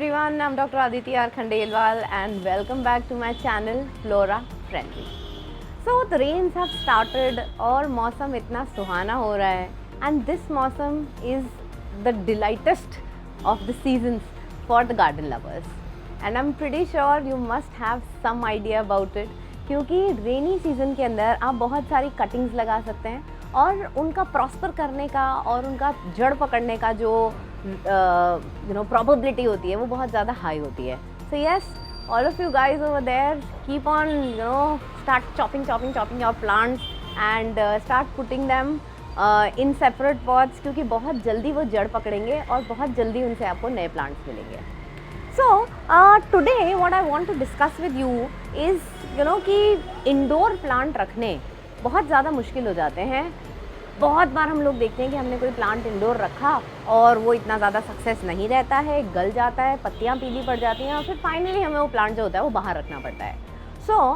everyone, I'm Dr. Aditi R. Khandelwal and welcome back to my channel Flora Friendly. So the rains have started और मौसम इतना सुहाना हो रहा है and this मौसम is the delightest of the seasons for the garden lovers and I'm pretty sure you must have some idea about it क्योंकि rainy season के अंदर आप बहुत सारी कटिंग्स लगा सकते हैं और उनका प्रॉस्पर करने का और उनका जड़ पकड़ने का जो probability होती है वो बहुत ज़्यादा हाई होती है. So yes, all of you guys over there keep on start chopping your plants and start putting them in separate pots क्योंकि बहुत जल्दी वो जड़ पकड़ेंगे और बहुत जल्दी उनसे आपको नए plants मिलेंगे. So today what I want to discuss with you is कि इंडोर प्लांट रखने बहुत ज़्यादा मुश्किल हो जाते हैं. बहुत बार हम लोग देखते हैं कि हमने कोई प्लांट इंडोर रखा और वो इतना ज़्यादा सक्सेस नहीं रहता है, गल जाता है, पत्तियाँ पीली पड़ जाती हैं और फिर फाइनली हमें वो प्लांट जो होता है वो बाहर रखना पड़ता है. So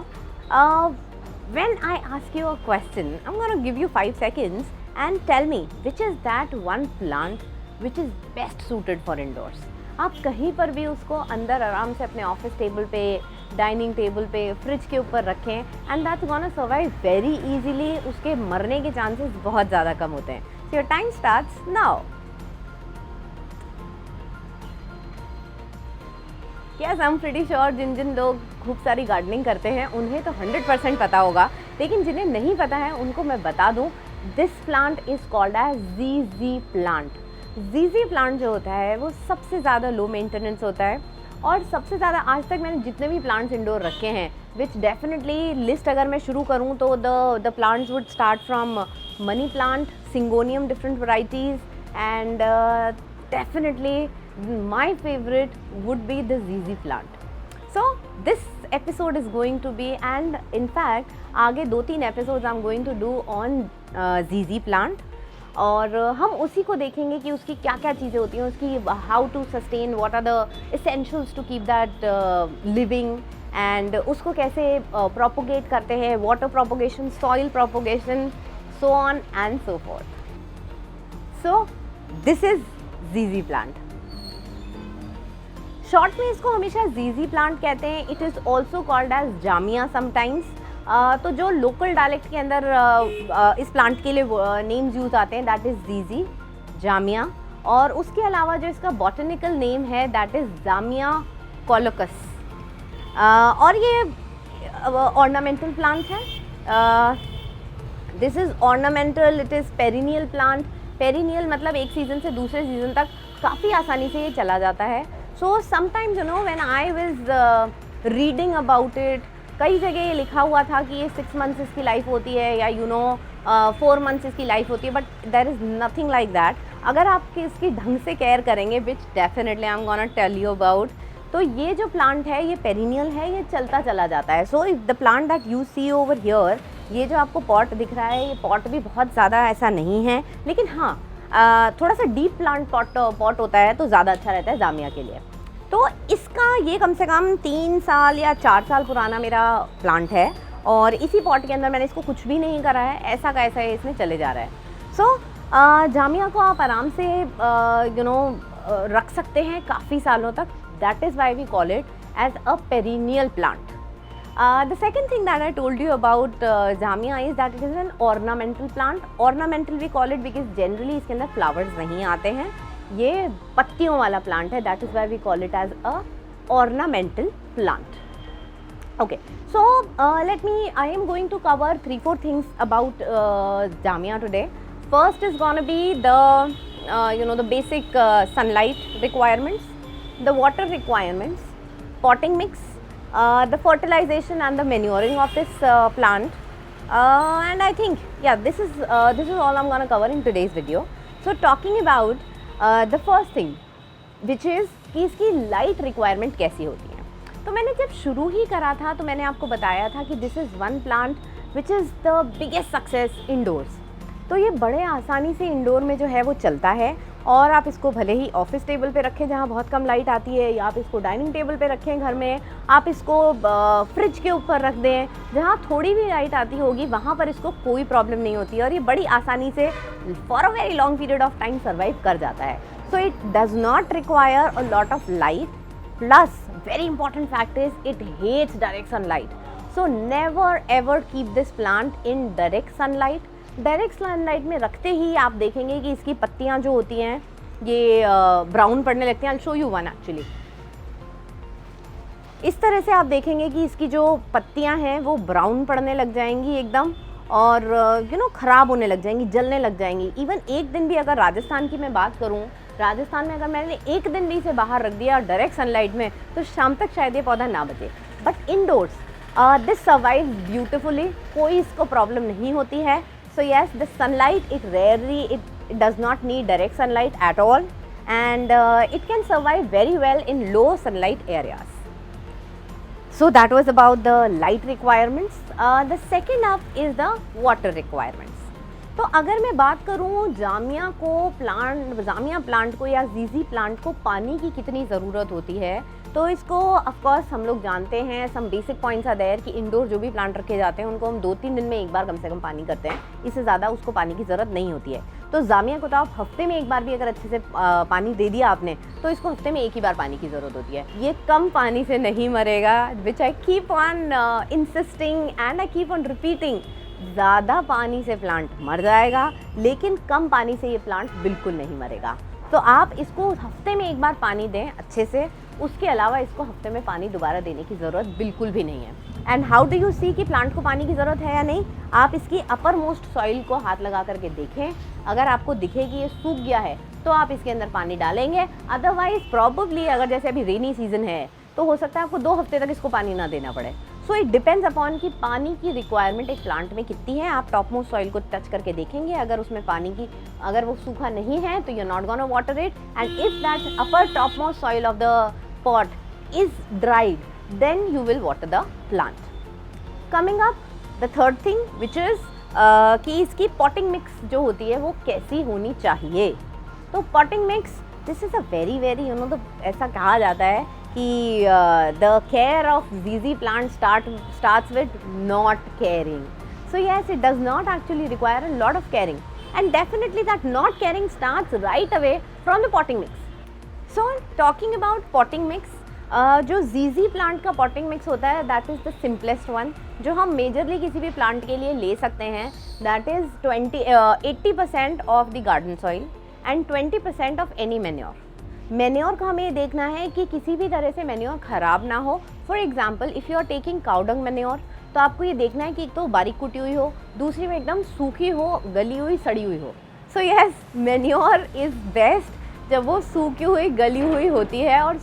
when I ask you a question, I am gonna give you 5 seconds and tell me which is that one plant which is best suited for indoors. आप कहीं पर भी उसको अंदर आराम से अपने ऑफिस टेबल पे, डाइनिंग टेबल पे, फ्रिज के ऊपर रखें and that's gonna survive very easily. उसके मरने के चांसेस बहुत ज़्यादा कम होते हैं. So your time starts now. Yes, I am pretty sure जिन लोग खूब सारी गार्डनिंग करते हैं उन्हें तो 100% पता होगा, लेकिन जिन्हें नहीं पता है उनको मैं बता दूं, this plant is called as जीजी प्लांट. जीजी प्लांट जो होता है वो सबसे ज़्यादा लो मेंटेनेंस होता है और सबसे ज़्यादा आज तक मैंने जितने भी प्लांट्स इंडोर रखे हैं, विच डेफिनेटली लिस्ट अगर मैं शुरू करूँ तो the plants would start from money plant, syngonium different varieties and definitely my favourite would be the जीजी plant. So this episode is going to be and in fact आगे 2-3 episodes I am going to do on जीजी plant और हम उसी को देखेंगे कि उसकी क्या क्या चीज़ें होती हैं, उसकी how to sustain, what are the essentials to keep that living and उसको कैसे प्रोपोगेट करते हैं, water propagation, soil propagation, so on and so forth. So this is जीजी प्लांट. शॉर्ट में इसको हमेशा जीजी प्लांट कहते हैं. It is also called as Zamia sometimes. तो जो लोकल डायलेक्ट के अंदर इस प्लांट के लिए नेम्स यूज़ आते हैं दैट इज़ जीजी, जामिया और उसके अलावा जो इसका बॉटनिकल नेम है दैट इज़ जामिया कोलोकस. और ये ऑर्नामेंटल प्लांट है. This is ornamental, it is perennial plant. Perennial मतलब एक सीज़न से दूसरे सीज़न तक काफ़ी आसानी से ये चला जाता है. So sometimes when I was reading about it, कई जगह ये लिखा हुआ था कि ये 6 months इसकी लाइफ होती है या 4 months इसकी लाइफ होती है, but there is nothing like that. अगर आप इसकी ढंग से केयर करेंगे, which definitely I am gonna tell you about, तो ये जो प्लांट है ये पेरिनियल है, ये चलता चला जाता है. So the plant that you see over here, ये जो आपको पॉट दिख रहा है, ये पॉट भी बहुत ज़्यादा ऐसा नहीं है, लेकिन हाँ थोड़ा सा डीप प्लांट पॉट होता है तो ज़्यादा अच्छा रहता है जामिया के लिए. तो इसका ये कम से कम 3 साल या 4 साल पुराना मेरा प्लांट है और इसी पॉट के अंदर मैंने इसको कुछ भी नहीं करा है, ऐसा का ऐसा इसमें चले जा रहा है. सो जामिया को आप आराम से रख सकते हैं काफ़ी सालों तक. That is why we call it as a perennial plant. The second thing that I told you about zamia is that it is an ornamental plant. Ornamental we call it because generally इसके अंदर flowers नहीं आते हैं, ये पत्तियों वाला plant है. That is why we call it as a ornamental plant. Okay, so let me, I am going to cover 3-4 things about zamia today. First is gonna be the basic sunlight requirements, the water requirements, potting mix, the fertilization and the manuring of this plant and I think this is all I'm gonna cover in today's video. So talking about the first thing which is कि इसकी light requirement कैसी होती है. तो मैंने जब शुरू ही करा था तो मैंने आपको बताया था कि this is one plant which is the biggest success indoors. तो ये बड़े आसानी से इंडोर में जो है वो चलता है और आप इसको भले ही ऑफिस टेबल पे रखें जहाँ बहुत कम लाइट आती है, या आप इसको डाइनिंग टेबल पे रखें घर में, आप इसको फ्रिज के ऊपर रख दें जहाँ थोड़ी भी लाइट आती होगी, वहाँ पर इसको कोई प्रॉब्लम नहीं होती और ये बड़ी आसानी से for a very long period of time survive कर जाता है. So it does not require a lot of light Plus, very important fact is it hates direct sunlight. So never ever keep this plant in direct sunlight. Direct sunlight में रखते ही आप देखेंगे कि इसकी पत्तियां जो होती हैं ये ब्राउन पड़ने लगती हैं. I'll show you one actually. इस तरह से आप देखेंगे कि इसकी जो पत्तियां हैं वो ब्राउन पड़ने लग जाएंगी एकदम, और ख़राब होने लग जाएंगी, जलने लग जाएंगी. इवन एक दिन भी अगर राजस्थान की मैं बात करूं, राजस्थान में अगर मैंने एक दिन भी इसे बाहर रख दिया डायरेक्ट सनलाइट में तो शाम तक शायद ये पौधा ना बचे. But indoors this survive beautifully, कोई इसको प्रॉब्लम नहीं होती है. So yes, the sunlight it does not need direct sunlight at all, and it can survive very well in low sunlight areas. So that was about the light requirements. The second up is the water requirements. तो अगर मैं बात करूँ Jamia plant को या जीजी plant को पानी की कितनी ज़रूरत होती है, तो इसको ऑफ कोर्स हम लोग जानते हैं. Some basic points are there कि इंडोर जो भी प्लांट रखे जाते हैं उनको हम 2-3 दिन में एक बार कम से कम पानी करते हैं. इससे ज़्यादा उसको पानी की ज़रूरत नहीं होती है. तो जामिया को तो आप हफ्ते में एक बार भी अगर अच्छे से पानी दे दिया आपने तो इसको हफ्ते में एक ही बार पानी की ज़रूरत होती है. ये कम पानी से नहीं मरेगा, which I keep on insisting and I keep on repeating. ज़्यादा पानी से प्लांट मर जाएगा, लेकिन कम पानी से ये प्लांट बिल्कुल नहीं मरेगा. तो आप इसको हफ्ते में एक बार पानी दें अच्छे से, उसके अलावा इसको हफ्ते में पानी दोबारा देने की ज़रूरत बिल्कुल भी नहीं है. And how do you see कि प्लांट को पानी की ज़रूरत है या नहीं? आप इसकी अपर मोस्ट सॉइल को हाथ लगा करके देखें. अगर आपको दिखे कि ये सूख गया है तो आप इसके अंदर पानी डालेंगे. अदरवाइज प्रॉबेबली अगर जैसे अभी रेनी सीजन है तो हो सकता है आपको 2 हफ्ते तक इसको पानी ना देना पड़े. सो इट डिपेंड्स अपॉन कि पानी की रिक्वायरमेंट एक प्लांट में कितनी है. आप टॉप मोस्ट सॉइल को टच करके देखेंगे, अगर उसमें पानी की अगर वो सूखा नहीं है तो you are not gonna water it. And if that upper top most soil of the pot is dried, then you will water the plant. Coming up, the third thing which is कि इसकी potting mix जो होती है वो कैसी होनी चाहिए. तो potting mix, this is a very तो ऐसा कहा जाता है कि the care of ZZ plant starts with not caring. So yes, it does not actually require a lot of caring, and definitely that not caring starts right away from the potting mix. So talking about potting mix, जो जीजी plant का potting mix होता है that is the simplest one जो हम majorly किसी भी plant के लिए ले सकते हैं. That is 80% of the garden soil and 20% of any manure. Manure का हमें देखना है कि किसी भी तरह से मैन्योर ख़राब ना हो. For example if you are taking cow dung manure तो आपको ये देखना है कि एक तो बारीक कुटी हुई हो, दूसरी में एकदम सूखी हो, गली हुई, सड़ी हुई हो. So yes, manure is best जब वो सूखी हुई, गली हुई होती है. और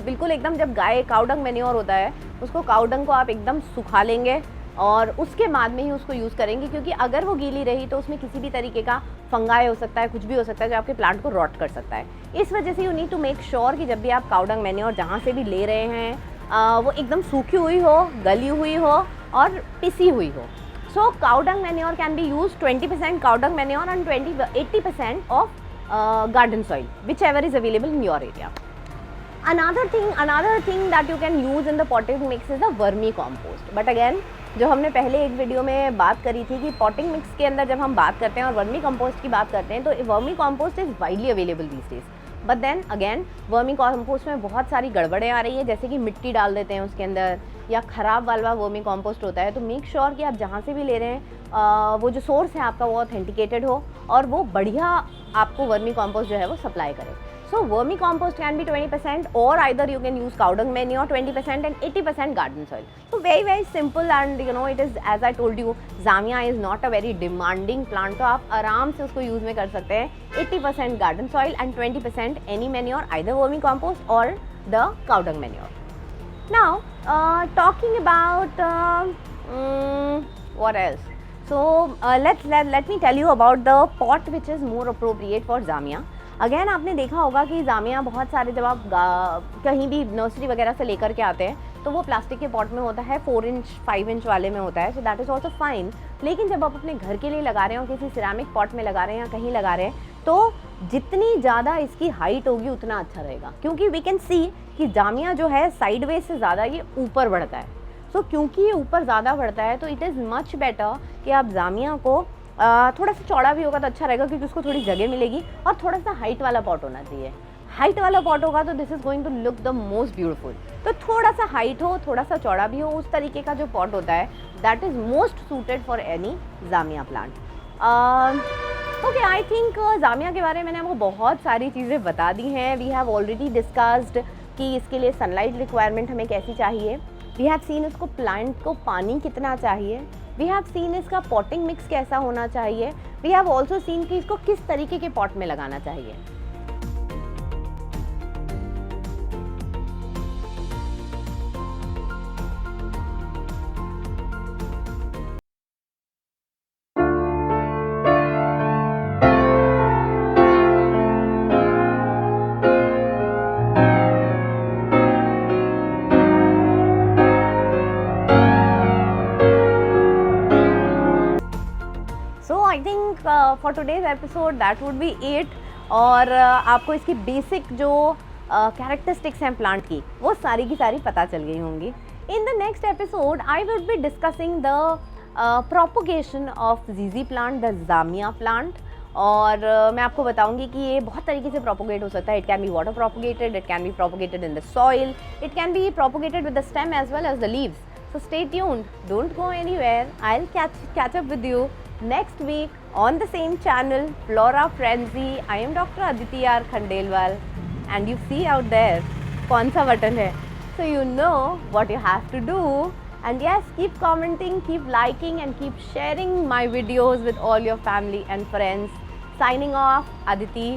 बिल्कुल एकदम जब गाय काउडंग मैन्योर होता है उसको काउडंग को आप एकदम सुखा लेंगे और उसके बाद में ही उसको यूज़ करेंगे, क्योंकि अगर वो गीली रही तो उसमें किसी भी तरीके का फंगाई हो सकता है, कुछ भी हो सकता है जो आपके प्लांट को रॉट कर सकता है. इस वजह से you need to make sure कि जब भी आप काउडंग मैन्योर जहाँ से भी ले रहे हैं वो एकदम सूखी हुई हो, गली हुई हो और पिसी हुई हो. So cow dung manure can be use 20% cow dung manure and 80% of garden soil, whichever is available in your area. Another thing that you can use in the potting mix is the vermi compost. But again, जो हमने पहले एक video में बात करी थी कि potting mix के अंदर जब हम बात करते हैं और वर्मी कंपोस्ट की बात करते हैं तो vermicompost is widely available these days. But then again vermicompost में बहुत सारी गड़बड़ें आ रही है, जैसे कि मिट्टी डाल देते हैं उसके अंदर या ख़राब वाला वर्मी कंपोस्ट होता है. तो मेक श्योर कि आप जहाँ से भी ले रहे हैं वो जो सोर्स है आपका वो ऑथेंटिकेटेड हो और वो बढ़िया आपको वर्मी कंपोस्ट जो है वो सप्लाई करे. So vermi compost can be 20% और either you can use cow dung manure 20% and 80% garden soil. तो very simple and it is as I told you, जामिया is not a very demanding plant, तो आप आराम से उसको यूज़ में कर सकते हैं. 80% garden soil and 20% any manure, either vermi compost और the cow dung manure. Now talking about what else? So let me tell you about the pot which is more appropriate for Jamia. Again आपने देखा होगा कि जामिया बहुत सारे जब आप कहीं भी नर्सरी वगैरह से लेकर के आते हैं तो वो प्लास्टिक के पॉट में होता है, 4 इंच 5 इंच वाले में होता है. So that is also fine. लेकिन जब आप अपने घर के लिए लगा रहे हैं और किसी सिरेमिक पॉट में लगा रहे हैं या कहीं लगा रहे हैं तो जितनी ज़्यादा इसकी हाइट होगी उतना अच्छा रहेगा, क्योंकि वी कैन सी कि जामिया जो है साइडवेज से ज़्यादा ये ऊपर बढ़ता है. सो क्योंकि ये ऊपर ज़्यादा बढ़ता है तो इट इज़ मच बेटर कि आप जामिया को थोड़ा सा चौड़ा भी होगा तो अच्छा रहेगा, क्योंकि उसको थोड़ी जगह मिलेगी और थोड़ा सा हाइट वाला पॉट होना चाहिए. हाइट वाला पॉट होगा तो this is going to look the most beautiful. तो थोड़ा सा हाइट हो, थोड़ा सा चौड़ा भी हो, उस तरीके का जो पॉट होता है that is most suited for any Jamia plant. Okay, I think Jamia के बारे में मैंने आपको बहुत सारी चीज़ें बता दी हैं। वी हैव ऑलरेडी डिस्कस्ड कि इसके लिए सनलाइट रिक्वायरमेंट हमें कैसी चाहिए। वी हैव सीन इसको प्लांट को पानी कितना चाहिए। वी हैव सीन इसका पॉटिंग मिक्स कैसा होना चाहिए। वी हैव ऑल्सो सीन कि इसको किस तरीके के पॉट में लगाना चाहिए। So I think for today's episode that would be it. और आपको इसकी बेसिक जो कैरेक्टरिस्टिक्स हैं प्लांट की, वो सारी की सारी पता चल गई होंगी। In the next episode I will be discussing the propagation of जीजी प्लांट, द जामिया प्लांट। और मैं आपको बताऊंगी कि ये बहुत तरीके से प्रोपोगेट हो सकता है। It can be water propagated, it can be propagated in the soil, it can be propagated with the stem as well as the leaves. So stay tuned, don't go anywhere. I'll catch up with you next week on the same channel, Flora Frenzy. I am Dr. Aditi R. Khandelwal, and you see out there kaun sa button hai. So you know what you have to do. And yes, keep commenting, keep liking, and keep sharing my videos with all your family and friends. Signing off, Aditi.